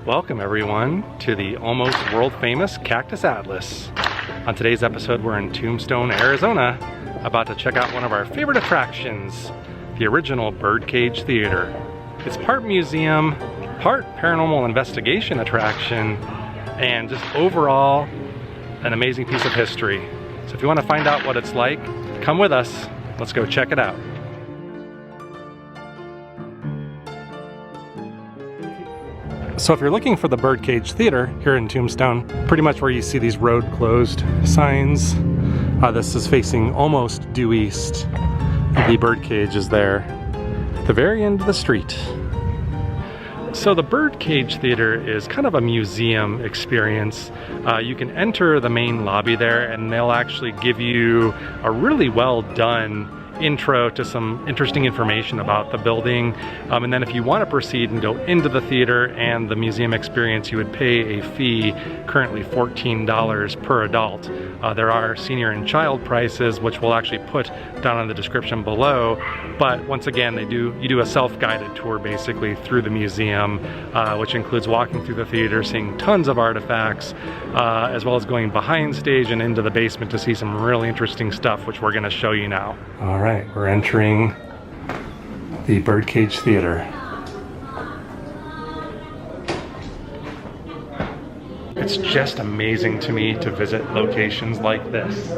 Welcome everyone to the almost world famous Cactus Atlas. On today's episode we're in Tombstone, Arizona, about to check out one of our favorite attractions, the original Birdcage Theatre. It's part museum, part paranormal investigation attraction, and just overall an amazing piece of history. So if you want to find out what it's like, come with us. Let's go check it out. So if you're looking for the Birdcage Theatre here in Tombstone, pretty much where you see these road closed signs, this is facing almost due east. The Birdcage is there at the very end of the street. So the Birdcage Theatre is kind of a museum experience. You can enter the main lobby there and they'll actually give you a really well done intro to some interesting information about the building, and then if you want to proceed and go into the theater and the museum experience, you would pay a fee, currently $14 per adult. There are senior and child prices, which we'll actually put down in the description below, but once again you do a self-guided tour basically through the museum, which includes walking through the theater, seeing tons of artifacts, as well as going behind stage and into the basement to see some really interesting stuff, which we're going to show you now. All right, we're entering the Birdcage Theatre. It's just amazing to me to visit locations like this,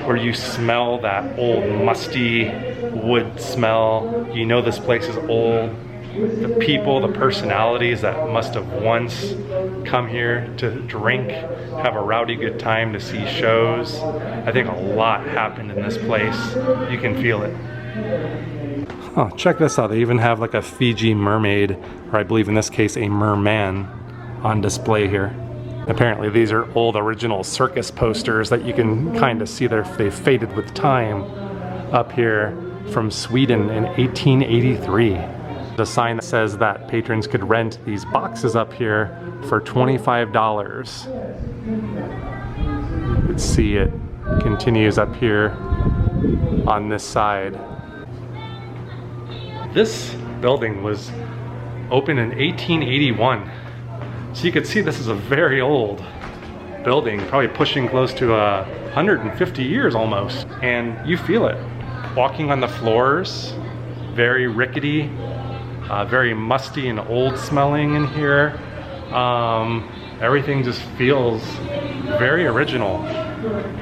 where you smell that old musty wood smell. You know this place is old. The people, the personalities that must have once come here to drink, have a rowdy good time, to see shows. I think a lot happened in this place. You can feel it. Oh, check this out. They even have like a Fiji mermaid, or I believe in this case a merman, on display here. Apparently these are old original circus posters that you can kind of see they've faded with time up here from Sweden in 1883. The sign that says that patrons could rent these boxes up here for $25. You can see it continues up here on this side. This building was opened in 1881. So you could see this is a very old building, probably pushing close to 150 years almost. And you feel it. Walking on the floors, very rickety. Very musty and old smelling in here. Everything just feels very original,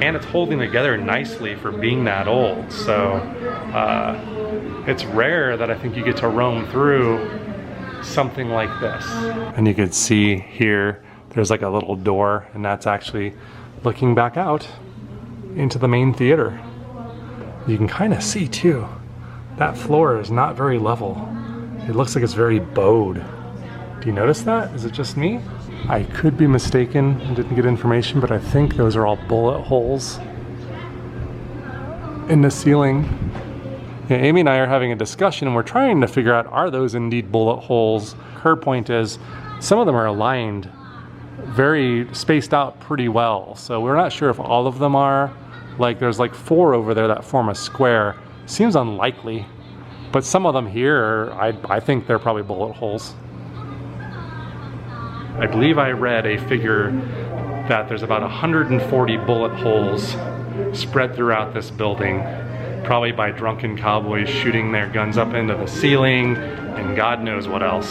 and it's holding together nicely for being that old. So it's rare that I think you get to roam through something like this. And you can see here there's like a little door, and that's actually looking back out into the main theater. You can kind of see too, that floor is not very level. It looks like it's very bowed. Do you notice that? Is it just me? I could be mistaken and didn't get information, but I think those are all bullet holes in the ceiling. Yeah, Amy and I are having a discussion and we're trying to figure out, are those indeed bullet holes? Her point is, some of them are aligned very spaced out pretty well. So we're not sure if all of them are. Like there's like 4 over there that form a square. Seems unlikely. But some of them here, I think they're probably bullet holes. I believe I read a figure that there's about 140 bullet holes spread throughout this building, probably by drunken cowboys shooting their guns up into the ceiling and God knows what else.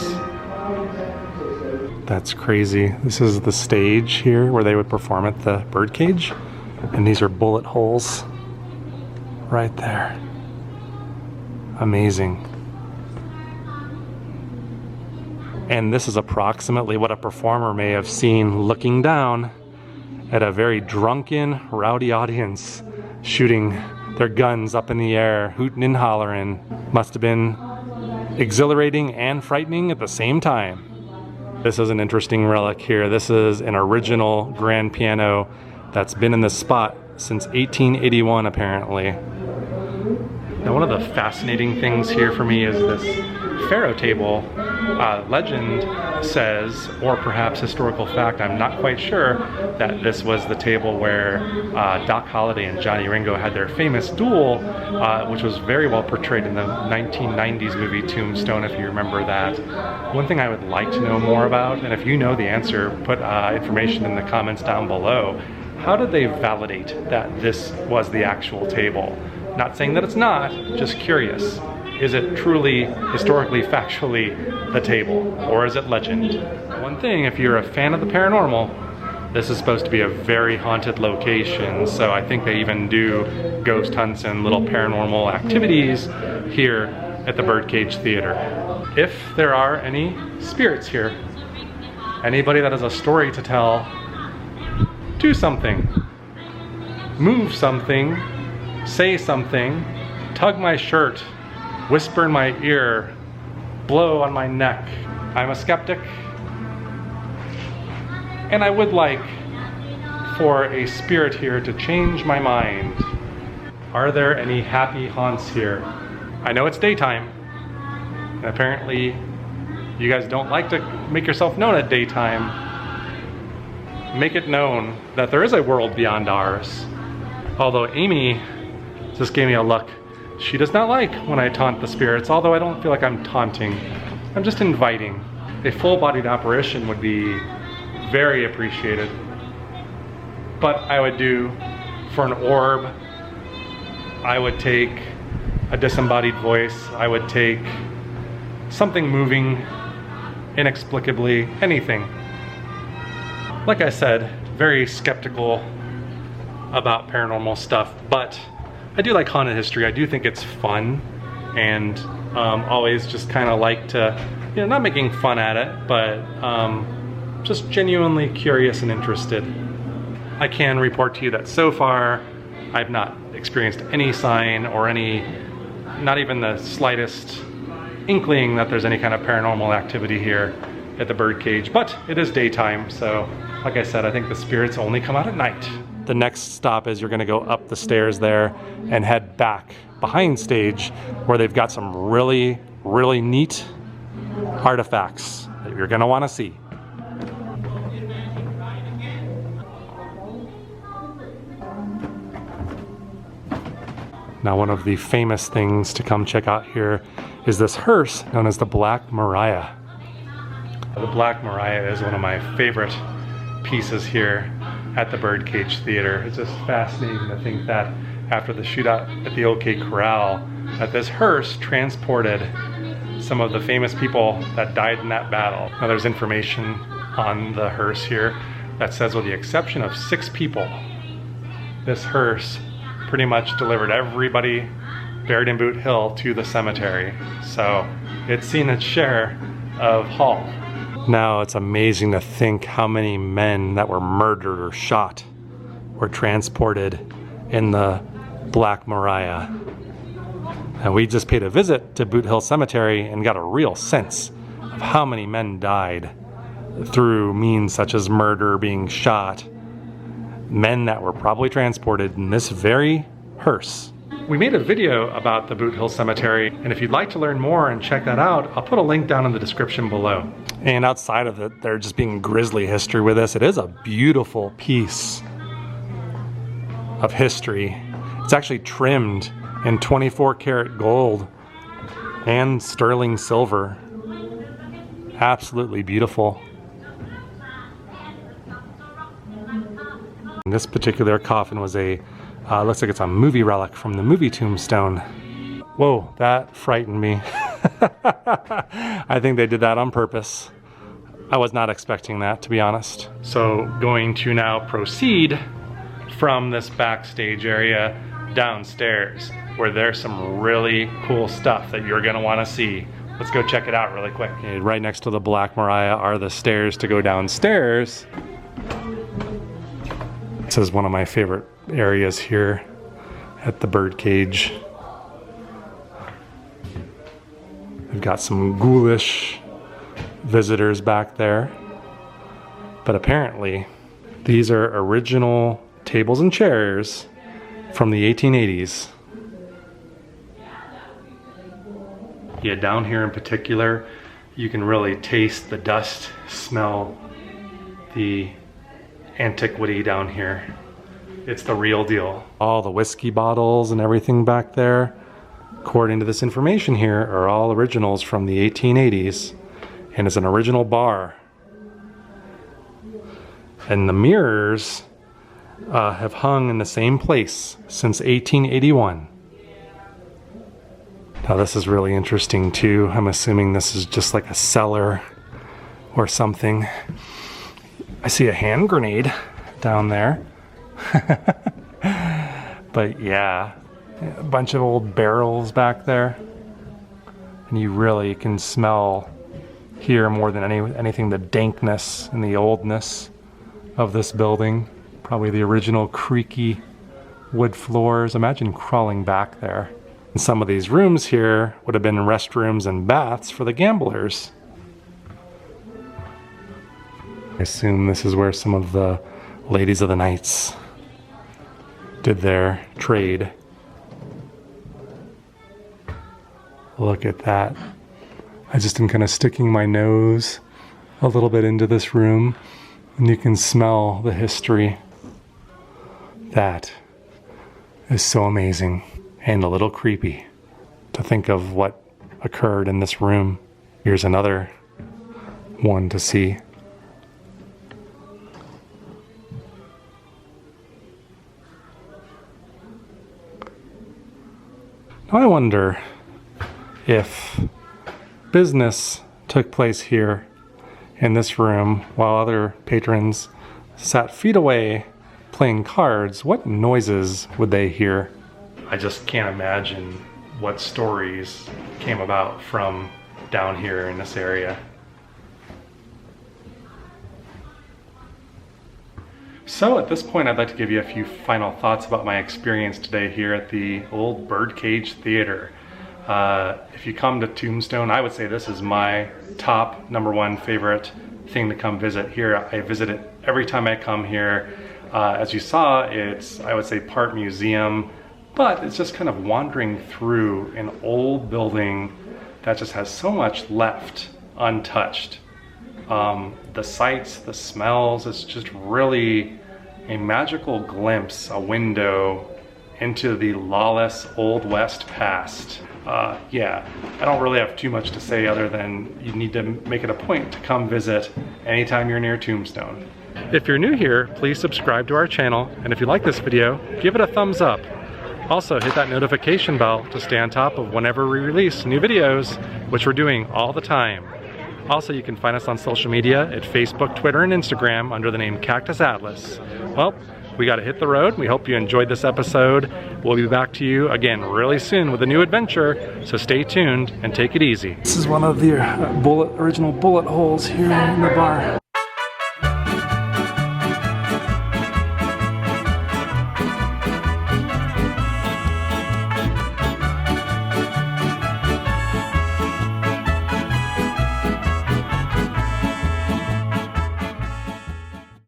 That's crazy. This is the stage here where they would perform at the Birdcage, and these are bullet holes right there. Amazing. And this is approximately what a performer may have seen looking down at a very drunken, rowdy audience shooting their guns up in the air, hooting and hollering. Must have been exhilarating and frightening at the same time. This is an interesting relic here. This is an original grand piano that's been in this spot since 1881 apparently. Now one of the fascinating things here for me is this faro table Legend says, or perhaps historical fact, I'm not quite sure, that this was the table where Doc Holliday and Johnny Ringo had their famous duel, which was very well portrayed in the 1990s movie Tombstone, if you remember that. One thing I would like to know more about, and if you know the answer, put information in the comments down below. How did they validate that this was the actual table? Not saying that it's not, just curious. Is it truly, historically, factually, the table? Or is it legend? One thing, if you're a fan of the paranormal, this is supposed to be a very haunted location, so I think they even do ghost hunts and little paranormal activities here at the Birdcage Theatre. If there are any spirits here, anybody that has a story to tell, do something. Move something, say something, tug my shirt, whisper in my ear, blow on my neck. I'm a skeptic, and I would like for a spirit here to change my mind. Are there any happy haunts here? I know it's daytime, and apparently you guys don't like to make yourself known at daytime. Make it known that there is a world beyond ours. Although Amy just gave me a look. She does not like when I taunt the spirits, although I don't feel like I'm taunting. I'm just inviting. A full-bodied apparition would be very appreciated. But I would do, for an orb, I would take a disembodied voice. I would take something moving inexplicably, anything. Like I said, very skeptical about paranormal stuff, but I do like haunted history. I do think it's fun, and always just kind of like to, you know, not making fun at it, but just genuinely curious and interested. I can report to you that so far I've not experienced any sign or any, not even the slightest inkling that there's any kind of paranormal activity here at the Birdcage, but it is daytime, so like I said, I think the spirits only come out at night. The next stop is you're gonna go up the stairs there and head back behind stage where they've got some really, really neat artifacts that you're gonna wanna see. Now, one of the famous things to come check out here is this hearse known as the Black Moriah. The Black Moriah is one of my favorite pieces here at the Birdcage Theatre. It's just fascinating to think that after the shootout at the OK Corral, that this hearse transported some of the famous people that died in that battle. Now, there's information on the hearse here that says, with the exception of 6 people, this hearse pretty much delivered everybody buried in Boothill to the cemetery. So it's seen its share of haul. Now, it's amazing to think how many men that were murdered or shot were transported in the Black Moriah. And we just paid a visit to Boothill Cemetery and got a real sense of how many men died through means such as murder, being shot, men that were probably transported in this very hearse. We made a video about the Boothill Cemetery, and if you'd like to learn more and check that out, I'll put a link down in the description below. And outside of it, there just being grisly history with this, it is a beautiful piece of history. It's actually trimmed in 24 karat gold and sterling silver. Absolutely beautiful. And this particular coffin was a, looks like it's a movie relic from the movie Tombstone. Whoa, that frightened me. I think they did that on purpose. I was not expecting that, to be honest. So going to now proceed from this backstage area downstairs, where there's some really cool stuff that you're gonna wanna see. Let's go check it out really quick. Okay, right next to the Black Moriah are the stairs to go downstairs. This is one of my favorite areas here at the Birdcage. We've got some ghoulish visitors back there, but apparently these are original tables and chairs from the 1880s. Yeah, down here in particular, You can really taste the dust, smell the antiquity down here. It's the real deal. All the whiskey bottles and everything back there, according to this information here, are all originals from the 1880s, and it's an original bar. And the mirrors have hung in the same place since 1881. Now this is really interesting too. I'm assuming this is just like a cellar or something. I see a hand grenade down there. But yeah, a bunch of old barrels back there. And you really can smell here more than anything the dankness and the oldness of this building. Probably the original creaky wood floors. Imagine crawling back there. And some of these rooms here would have been restrooms and baths for the gamblers. I assume this is where some of the ladies of the nights did their trade. Look at that. I just am kind of sticking my nose a little bit into this room, and you can smell the history. That is so amazing and a little creepy to think of what occurred in this room. Here's another one to see. Now I wonder if business took place here in this room while other patrons sat feet away playing cards, what noises would they hear? I just can't imagine what stories came about from down here in this area. So at this point, I'd like to give you a few final thoughts about my experience today here at the old Birdcage Theatre. If you come to Tombstone, I would say this is my top #1 favorite thing to come visit here. I visit it every time I come here. As you saw, it's, I would say, part museum, but it's just kind of wandering through an old building that just has so much left untouched. The sights, the smells, it's just really a magical glimpse, a window into the lawless Old West past. Yeah, I don't really have too much to say other than you need to make it a point to come visit anytime you're near Tombstone. If you're new here, please subscribe to our channel, and if you like this video, give it a thumbs up. Also, hit that notification bell to stay on top of whenever we release new videos, which we're doing all the time. Also, you can find us on social media at Facebook, Twitter, and Instagram under the name Cactus Atlas. Well, we gotta hit the road. We hope you enjoyed this episode. We'll be back to you again really soon with a new adventure, so stay tuned and take it easy. This is one of the original bullet holes here in the bar.